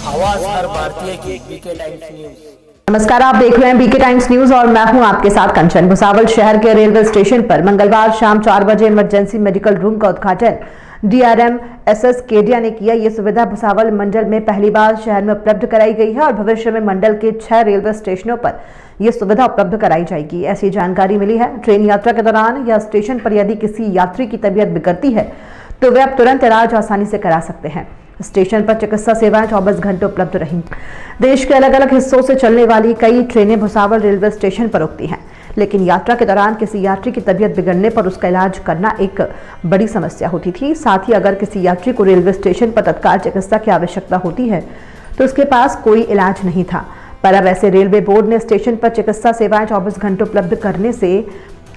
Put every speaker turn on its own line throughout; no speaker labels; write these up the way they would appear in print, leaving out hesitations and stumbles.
आवाज हर भारतीय की बीके टाइम्स न्यूज।
नमस्कार, आप देख रहे हैं बीके टाइम्स न्यूज और मैं हूं आपके साथ कंचन। भुसावल शहर के रेलवे स्टेशन पर मंगलवार शाम 4 बजे इमरजेंसी मेडिकल रूम का उद्घाटन डीआरएम एसएस केडिया ने किया। ये सुविधा भुसावल मंडल में पहली बार शहर में उपलब्ध कराई गई है और भविष्य में मंडल के 6 रेलवे स्टेशनों पर यह सुविधा उपलब्ध कराई जाएगी, ऐसी जानकारी मिली है। ट्रेन यात्रा के दौरान या स्टेशन पर यदि किसी यात्री की तबीयत बिगड़ती है तो वे अब तुरंत इलाज आसानी से करा सकते हैं। स्टेशन पर चिकित्सा सेवाएं 24 घंटे उपलब्ध रहेंगी। देश के अलग अलग हिस्सों से चलने वाली कई ट्रेनें भुसावल रेलवे स्टेशन पर रुकती हैं, लेकिन यात्रा के दौरान किसी यात्री की तबीयत बिगड़ने पर उसका इलाज करना एक बड़ी समस्या होती थी। साथ ही अगर किसी यात्री को रेलवे स्टेशन पर तत्काल चिकित्सा की आवश्यकता होती है तो उसके पास कोई इलाज नहीं था, पर अब ऐसे रेलवे बोर्ड ने स्टेशन पर चिकित्सा सेवाएं 24 घंटे उपलब्ध करने से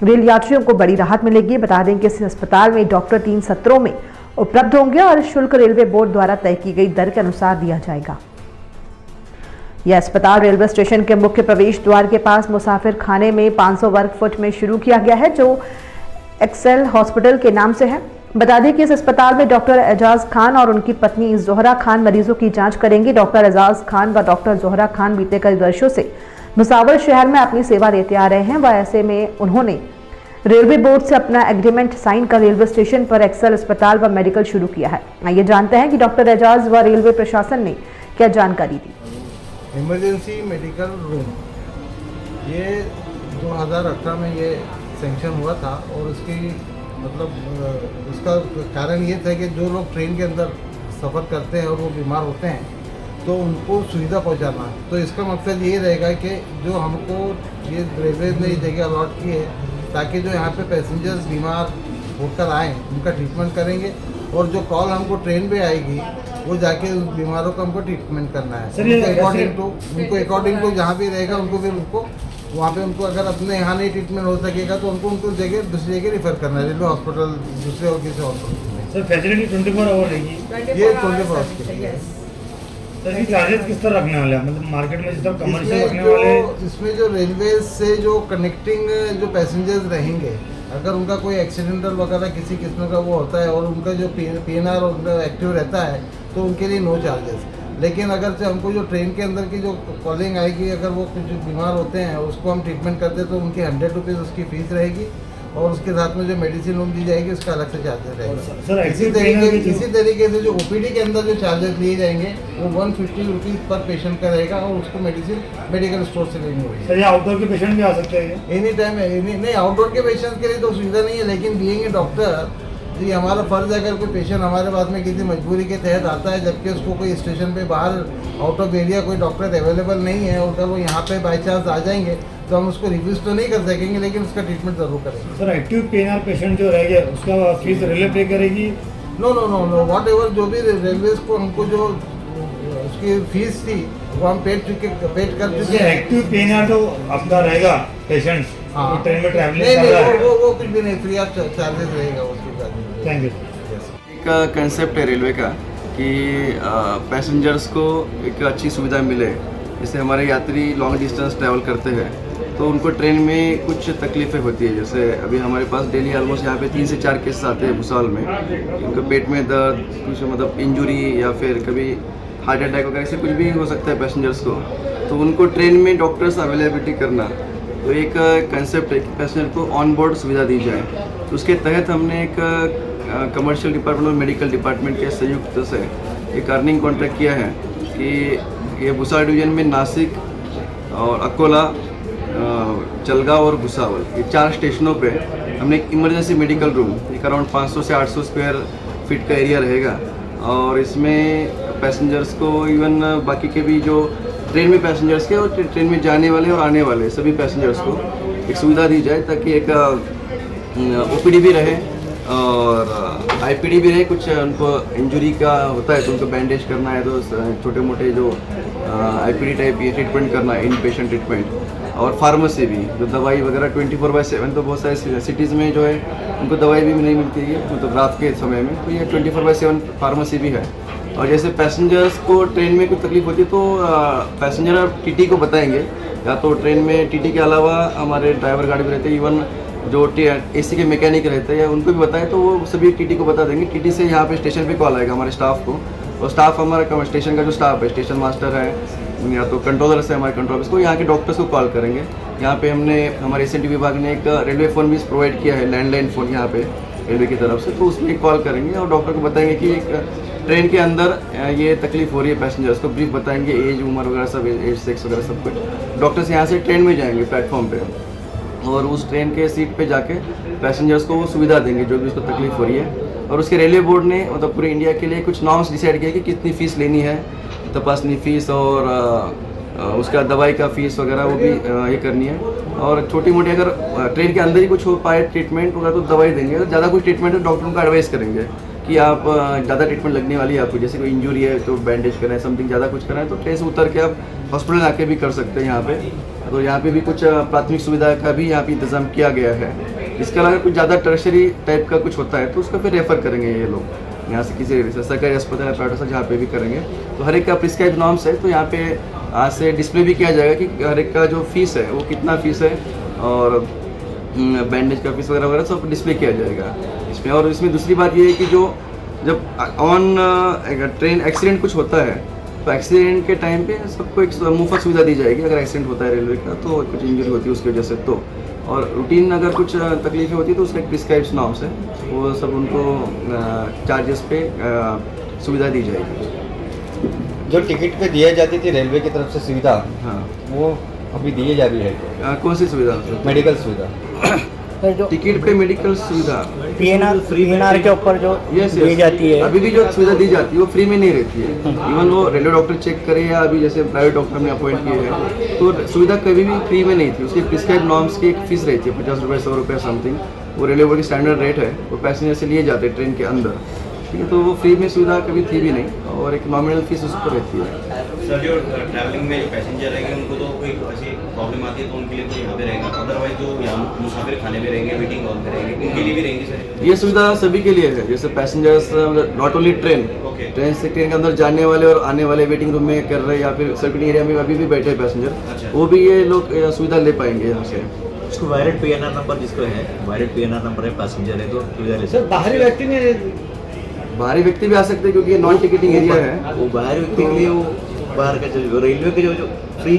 रेल यात्रियों को बड़ी राहत मिलेगी। बता दें कि इस अस्पताल में डॉक्टर 3 सत्रों में उपलब्ध होंगे और शुल्क रेलवे बोर्ड द्वारा तय की गई दर के अनुसार दिया जाएगा। यह अस्पताल रेलवे स्टेशन के मुख्य प्रवेश द्वार के पास मुसाफिर खाने में 500 वर्ग फुट में शुरू किया गया है, जो एक्सेल हॉस्पिटल के नाम से है। बता दें कि इस अस्पताल में डॉक्टर एजाज खान और उनकी पत्नी जोहरा खान मरीजों की जांच करेंगी। डॉक्टर एजाज खान व डॉक्टर जोहरा खान बीते कई वर्षों से भुसावल शहर में अपनी सेवा देते आ रहे हैं व ऐसे में उन्होंने रेलवे बोर्ड से अपना एग्रीमेंट साइन कर रेलवे स्टेशन पर एक्सेल अस्पताल व मेडिकल शुरू किया है। आइए जानते हैं कि डॉक्टर एजाज व रेलवे प्रशासन ने क्या जानकारी दी।
इमरजेंसी मेडिकल रूम ये 2018 में ये सैंक्शन हुआ था और उसकी उसका कारण ये था कि जो लोग ट्रेन के अंदर सफ़र करते हैं और वो बीमार होते हैं तो उनको सुविधा पहुंचाना। तो इसका मकसद ये रहेगा कि जो हमको ये रेलवे ने ये जगह अलॉट की है ताकि जो यहाँ पे पैसेंजर्स बीमार होकर आएँ उनका ट्रीटमेंट करेंगे और जो कॉल हमको ट्रेन पे आएगी वो जाके उस बीमारों का हमको ट्रीटमेंट करना है। उनको अकॉर्डिंग टू जहाँ भी रहेगा उनको फिर उनको वहाँ पे उनको अगर अपने यहाँ नहीं ट्रीटमेंट हो सकेगा तो उनको जगह दूसरी जगह रेफर करना है, रेलवे हॉस्पिटल दूसरे और किसी हॉस्पिटल में।
सर फैसिलिटी 24 आवर रहेगी?
ये 24 आवर्स की है।
सर ये चार्जेस किस तरह रखने वाले हैं, मतलब मार्केट में जिस तरह कमर्शियल रखने वाले?
इसमें जो रेलवे से जो कनेक्टिंग जो पैसेंजर्स रहेंगे, अगर उनका कोई एक्सीडेंटल वगैरह किसी किस्म का वो होता है और उनका जो PNR उनका एक्टिव रहता है तो उनके लिए नो चार्जेस। लेकिन अगर से हमको जो ट्रेन के अंदर की जो कॉलिंग आएगी, अगर वो कुछ बीमार होते हैं उसको हम ट्रीटमेंट करते हैं तो उनकी 100 रुपीज़ उसकी फ़ीस रहेगी और उसके साथ में जो मेडिसिन रूम दी जाएगी उसका अलग से चार्जेस रहेगा। इसी तरीके से जो OPD के अंदर जो चार्जेस लिए जाएंगे वो 150 रुपीज़ पर पेशेंट का रहेगा और उसको मेडिसिन मेडिकल स्टोर से लेनी होगी।
सर ये आउटडोर के पेशेंट भी आ सकते हैं?
एनी टाइम नहीं, आउटडोर के पेशेंट के लिए तो सुविधा नहीं है, लेकिन बीइंग ए डॉक्टर ये हमारा फ़र्ज़ है। अगर कोई पेशेंट हमारे पास में किसी मजबूरी के तहत आता है जबकि उसको कोई स्टेशन पे बाहर आउट ऑफ एरिया कोई डॉक्टर अवेलेबल नहीं है और अगर वो यहाँ पे बाई चांस आ जाएंगे तो हम उसको रिव्यूज़ तो नहीं कर सकेंगे लेकिन उसका ट्रीटमेंट ज़रूर करेंगे।
सर एक्टिव PNR पेशेंट जो रहेंगे उसका फीस रेलवे पे करेगी?
नो, वॉट एवर जो भी रेलवेज को हमको जो उसकी फीस थी वो हम पेड कर चुके हैं।
एक्टिव PNR तो आपका रहेगा पेशेंट ट्रेन में
ट्रैवलिंग वो कुछ भी नहीं, फ्री ऑफ चार्जेस रहेगा उसके साथ।
Thank you.
एक कंसेप्ट है रेलवे का कि पैसेंजर्स को एक अच्छी सुविधा मिले। जैसे हमारे यात्री लॉन्ग डिस्टेंस ट्रैवल करते हैं तो उनको ट्रेन में कुछ तकलीफ़ें होती है। जैसे अभी हमारे पास डेली ऑलमोस्ट यहाँ पे 3 से 4 केसेस आते हैं भुसावल में, उनको पेट में दर्द, कुछ मतलब इंजरी या फिर कभी हार्ट अटैक वगैरह से कुछ भी हो सकता है पैसेंजर्स को, तो उनको ट्रेन में डॉक्टर्स अवेलेबिलिटी करना तो एक कंसेप्ट है कि पैसेंजर को ऑन बोर्ड सुविधा दी जाए। तो उसके तहत हमने एक कमर्शियल डिपार्टमेंट और मेडिकल डिपार्टमेंट के संयुक्त से एक अर्निंग कॉन्ट्रैक्ट किया है कि ये भुसावल डिवीजन में नासिक और अकोला, जलगांव और भुसावल ये 4 स्टेशनों पे हमने एक इमरजेंसी मेडिकल रूम, एक अराउंड 500 से 800 स्क्वायर फीट का एरिया रहेगा और इसमें पैसेंजर्स को इवन बाकी के भी जो ट्रेन में पैसेंजर्स के और ट्रेन में जाने वाले और आने वाले सभी पैसेंजर्स को एक सुविधा दी जाए ताकि एक OPD भी रहे और IPD भी रहे। कुछ उनको इंजरी का होता है तो उनको बैंडेज करना है तो छोटे मोटे जो IPD टाइप ये ट्रीटमेंट करना है, इन पेशेंट ट्रीटमेंट। और फार्मेसी भी जो दवाई वगैरह 24/7 तो बहुत सारे सिटीज़ में जो है उनको दवाई भी नहीं मिलती है मतलब रात के समय में, तो ये 24/7 फार्मेसी भी है। और जैसे पैसेंजर्स को ट्रेन में कोई तकलीफ होती है तो पैसेंजर TT को बताएंगे, या तो ट्रेन में TT के अलावा हमारे ड्राइवर गाड़ी भी रहते हैं, इवन जो AC के मैकेनिक रहते हैं या उनको भी बताएं तो वो सभी TT को बता देंगे। TT से यहाँ पे स्टेशन पे कॉल आएगा हमारे स्टाफ को और स्टाफ हमारा स्टेशन का जो स्टाफ है, स्टेशन मास्टर है या तो कंट्रोलर्स है हमारे कंट्रोलर्स को, यहाँ के डॉक्टर्स को कॉल करेंगे। यहाँ पे हमने हमारे एस विभाग ने एक रेलवे फ़ोन भी प्रोवाइड किया है, लैंडलाइन फ़ोन यहाँ पे रेलवे की तरफ से, तो उसमें कॉल करेंगे और डॉक्टर को बताएंगे कि एक ट्रेन के अंदर ये तकलीफ हो रही है पैसेंजर्स को, ब्रीफ बताएंगे, एज उम्र वगैरह सब, एज सेक्स वगैरह सब कुछ। डॉक्टर्स यहाँ से ट्रेन में जाएंगे प्लेटफॉर्म पे और उस ट्रेन के सीट पे जाके पैसेंजर्स को वो सुविधा देंगे जो भी उसको तकलीफ हो रही है। और उसके रेलवे बोर्ड ने मतलब पूरे इंडिया के लिए कुछ नॉर्म्स डिसाइड किया कि कितनी फ़ीस लेनी है, तपासनी फ़ीस और उसका दवाई का फ़ीस वगैरह वो भी ये करनी है। और छोटी मोटी अगर ट्रेन के अंदर ही कुछ हो पाए ट्रीटमेंट वगैरह तो दवाई देंगे, अगर ज़्यादा कुछ ट्रीटमेंट है डॉक्टर को एडवाइस करेंगे कि आप ज़्यादा ट्रीटमेंट लगने वाली है आपको, जैसे कोई इंजरी है तो बैंडेज करना है, समथिंग ज़्यादा कुछ करना है तो ट्रेन से उतर के आप हॉस्पिटल आके भी कर सकते हैं यहाँ पे। तो यहाँ पे भी कुछ प्राथमिक सुविधा का भी यहाँ पे इंतज़ाम किया गया है। इसके अलावा कुछ ज़्यादा टर्शरी टाइप का कुछ होता है तो उसका फिर रेफ़र करेंगे ये लोग यहाँ से किसी सरकारी अस्पताल या प्राइवेट जहाँ पे भी करेंगे। तो हर एक का प्रिस्क्राइब नॉर्म्स है, तो यहाँ पे आज से डिस्प्ले भी किया जाएगा कि हर एक का जो फीस है वो कितना फ़ीस है और बैंडेज का फीस वगैरह वगैरह सब डिस्प्ले किया जाएगा इसमें। और इसमें दूसरी बात ये है कि जो जब ऑन ट्रेन एक्सीडेंट कुछ होता है तो एक्सीडेंट के टाइम पे सबको एक मुफ्त सुविधा दी जाएगी। अगर एक्सीडेंट होता है रेलवे का तो कुछ इंजरी होती है उसकी वजह से, तो और रूटीन अगर कुछ तकलीफें होती है तो उसका एक प्रिस्क्राइब्स नॉर्म्स है, वो सब उनको चार्जेस पे सुविधा दी जाएगी।
जो टिकट पे दिए जाती थी रेलवे की तरफ से सुविधा,
हाँ,
वो अभी दी जा रही है?
कौन सी सुविधा?
मेडिकल सुविधा,
जो
टिकट पे मेडिकल सुविधा
पीएनआर के ऊपर जो
यस
दी जाती है,
अभी भी जो सुविधा दी जाती है वो फ्री में नहीं रहती है। इवन वो रेलवे डॉक्टर चेक करे या अभी जैसे प्राइवेट डॉक्टर ने अपॉइंट किए हैं तो सुविधा कभी भी फ्री में नहीं थी। उसकी प्रिस्क्राइब नॉर्म्स की एक फीस रहती है 50 रुपये 100 रुपये समथिंग, वो रेलवे बोर्ड की स्टैंडर्ड रेट है, वो पैसेंजर से लिए जाते हैं ट्रेन के अंदर, ठीक है। तो वो फ्री में सुविधा कभी थी भी नहीं और एक नॉमिनल फीस उस पर रहती है।
सर जो ट्रैवलिंग में पैसेंजर रहेंगे उनको तो कोई ऐसी प्रॉब्लम आती है तो उनके लिए तो यहाँ पे रहेगा, अदरवाइज जो यहाँ मुसाफिर खाने में रहेंगे, वेटिंग हॉल में रहेंगे, उनके लिए भी रहेंगी सर?
ये सुविधा सभी के लिए है, जैसे पैसेंजर्स नॉट ओनली ट्रेन से ट्रेन के अंदर जाने वाले और आने वाले वेटिंग रूम में कर रहे हैं या फिर सर्किटिंग एरिया में अभी भी बैठे हैं पैसेंजर, वो भी ये लोग सुविधा ले पाएंगे यहाँ से।
उसको वायलेट पीएनआर नंबर जिसको है, वायलेट पीएनआर नंबर है, पैसेंजर है तो सुविधा ले
सर
सकते
बाहरी व्यक्ति ने
बाहरी व्यक्ति भी आ सकते हैं क्योंकि ये नॉन टिकटिंग एरिया है।
हैं। वो बाहरी व्यक्ति के लिए वो बाहर का जो रेलवे के जो फ्री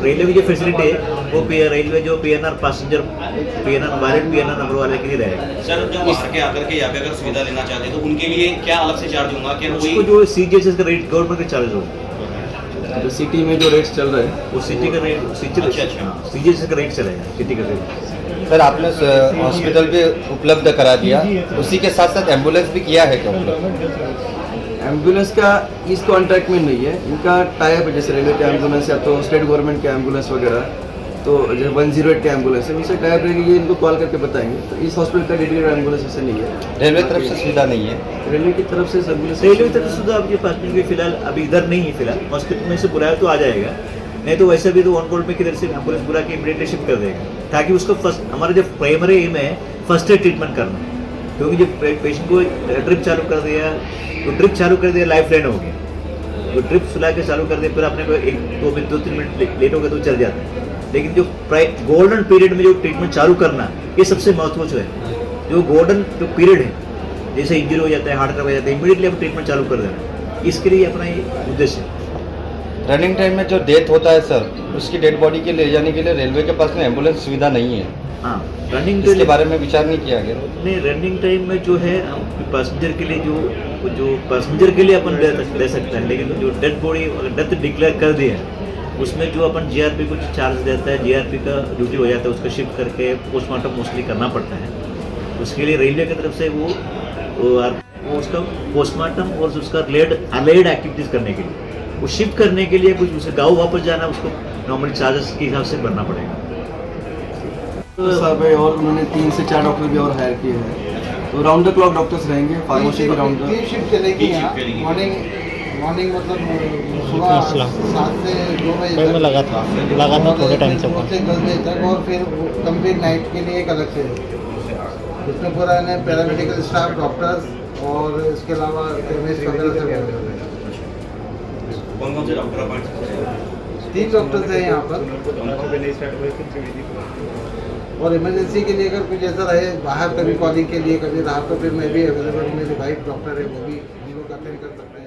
रेलवे की जो फैसिलिटी है वो रेलवे जो पीएनआर पैसेंजर पीएनआर वायलेट पीएनआर नंबर वाले के लिए रहेगा।
सर जो बाहर के आकर के यहाँ पे अगर सुविधा लेना चाहते हैं तो उनके लिए क्या अलग से चार्ज होगा? क्या
उसको जो सीजीएचएस का रेट गवर्नमेंट का चार्ज होगा,
जो सिटी में जो रेट्स चल रहे हैं
वो सिटी का रेट सीजीएचएस का रेट चलेगा, सिटी का रेट।
सर आपने हॉस्पिटल भी उपलब्ध करा दिया, उसी के साथ साथ एम्बुलेंस भी किया है क्या उपलब्ध?
एम्बुलेंस का इस कॉन्ट्रैक्ट में नहीं है, इनका टाइप है, जैसे रेलवे के एम्बुलेंस या तो स्टेट गवर्नमेंट के एम्बुलेंस वगैरह, तो जैसे 108 के एम्बुलेंस है उनसे टाइप रहेगी, ये इनको कॉल करके बताएंगे। तो इस हॉस्पिटल का डेडिकेटेड एम्बुलेंस ऐसे नहीं है,
रेलवे तरफ से सुविधा नहीं है।
रेलवे की तरफ से एम्बुलेंस
रेलवे की तरफ से सुविधा आपके पास में फिलहाल अभी इधर नहीं है, फिलहाल हॉस्पिटल में से बुलाया तो आ जाएगा, नहीं तो वैसे भी तो ऑन कॉल में किधर से एम्बुलेंस बुला के इमीडिएटली शिफ्ट कर देगा, ताकि उसको फर्स्ट हमारा जो प्राइमरी एम है फर्स्ट एड ट्रीटमेंट करना, क्योंकि जब पेशेंट को ड्रिप चालू कर दिया तो ड्रिप चालू कर दिया लाइफ लाइन हो गया, तो ड्रिप सुला के चालू कर दिया फिर अपने को 2-3 मिनट लेट हो गया तो चल जाता है। लेकिन जो गोल्डन पीरियड में जो ट्रीटमेंट चालू करना ये सबसे महत्वपूर्ण जो है, जो गोल्डन जो पीरियड है, जैसे इंजरी हो जाता है, हार्ट अटैक हो जाता है, इमीडिएटली आप ट्रीटमेंट चालू कर देना, इसके लिए अपना ये उद्देश्य है।
रनिंग टाइम में जो डेथ होता है सर, उसकी डेड बॉडी के ले जाने के लिए रेलवे के पास में एम्बुलेंस सुविधा नहीं है।
हाँ, रनिंग
इसके बारे में विचार नहीं किया गया?
नहीं, रनिंग टाइम में जो है पैसेंजर के लिए जो पैसेंजर के लिए अपन दे सकते हैं, लेकिन जो डेड बॉडी डेथ डिक्लेयर कर दिया उसमें जो अपन जीआरपी को चार्ज देता है, जीआरपी का ड्यूटी हो जाता है, उसको शिफ्ट करके पोस्टमार्टम मोस्टली करना पड़ता है। उसके लिए रेलवे की तरफ से वो उसका पोस्टमार्टम और उसका अलाइड एक्टिविटीज़ करने के लिए, वो शिफ्ट करने के लिए कुछ उसे गाँव वापस जाना, उसको नॉर्मल चार्जेस के हिसाब से भरना पड़ेगा।
साहब है और उन्होंने 3 से 4 डॉक्टर भी और हायर किए हैं, तो राउंड द क्लॉक डॉक्टर्स रहेंगे, फार्मेसी भी राउंड द
शिफ्ट चलेगी यहाँ। मॉर्निंग मतलब सुबह 7 से 2 बजे
में लगा था थोड़े टाइम से
10 बजे तक, और फिर कंप्लीट नाइट के लिए एक अलग से उसमें पूरा है पैरामेडिकल स्टाफ, डॉक्टर्स और इसके अलावा केमिस्ट वगैरह सब।
कौन से डॉक्टर अपॉइंट?
3 डॉक्टर्स हैं यहाँ पर, और इमरजेंसी के लिए अगर कुछ ऐसा रहे बाहर कभी कॉलिंग के लिए कभी रहा तो फिर मैं भी अवेलेबल, मेरी वाइफ डॉक्टर है, वो भी हम लोग अटेंड कर सकते हैं।